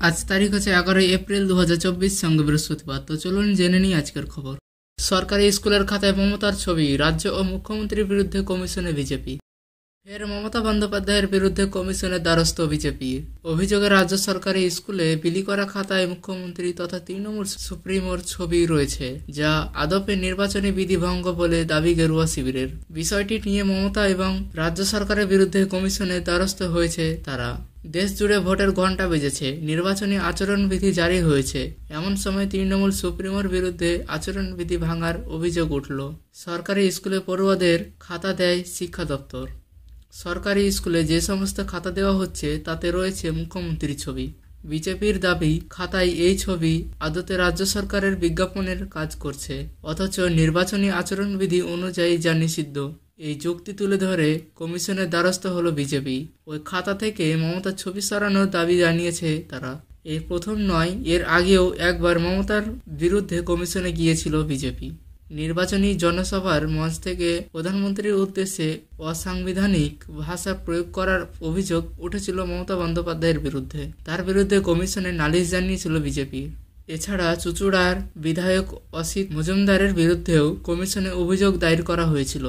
আজ তারিখ হচ্ছে 11 এপ্রিল 2024, সঙ্গে বৃহস্পতিবার। তো চলুন জেনে নিই আজকের খবর। সরকারি স্কুলের খাতায় মমতার ছবি, রাজ্য ও মুখ্যমন্ত্রীর বিরুদ্ধে কমিশনে বিজেপি। ফের মমতা বন্দ্যোপাধ্যায়ের বিরুদ্ধে কমিশনের দ্বারস্থ বিজেপি। অভিযোগে রাজ্য সরকারি স্কুলে বিলি করা খাতায় মুখ্যমন্ত্রী তথা তৃণমূল সুপ্রিমোর ছবি রয়েছে, যা আদপে নির্বাচনী বিধি ভঙ্গ বলে দাবি গেরুয়া শিবিরের। বিষয়টি নিয়ে মমতা এবং রাজ্য সরকারের বিরুদ্ধে কমিশনের দ্বারস্থ হয়েছে তারা। দেশ জুড়ে ভোটের ঘণ্টা বেজেছে, নির্বাচনী আচরণবিধি জারি হয়েছে, এমন সময় তৃণমূল সুপ্রিমোর বিরুদ্ধে আচরণবিধি ভাঙার অভিযোগ উঠল। সরকারি স্কুলে পড়ুয়াদের খাতা দেয় শিক্ষা দপ্তর। সরকারি স্কুলে যে সমস্ত খাতা দেওয়া হচ্ছে তাতে রয়েছে মুখ্যমন্ত্রীর ছবি। বিজেপির দাবি, খাতায় এই ছবি আদতে রাজ্য সরকারের বিজ্ঞাপনের কাজ করছে, অথচ নির্বাচনী আচরণবিধি অনুযায়ী যা নিষিদ্ধ। এই যুক্তি তুলে ধরে কমিশনের দ্বারস্থ হলো বিজেপি। ওই খাতা থেকে মমতার ছবি সরানোর দাবি জানিয়েছে তারা। এই প্রথম নয়, এর আগেও একবার মমতার বিরুদ্ধে কমিশনে গিয়েছিল বিজেপি। নির্বাচনী জনসভার মঞ্চ থেকে প্রধানমন্ত্রীর উদ্দেশ্যে অসাংবিধানিক ভাষা প্রয়োগ করার অভিযোগ উঠেছিল মমতা বন্দ্যোপাধ্যায়ের বিরুদ্ধে। তার বিরুদ্ধে কমিশনে নালিশ জানিয়েছিল বিজেপি। এছাড়া চুঁচুড়ার বিধায়ক অসিত মজুমদারের বিরুদ্ধেও কমিশনে অভিযোগ দায়ের করা হয়েছিল।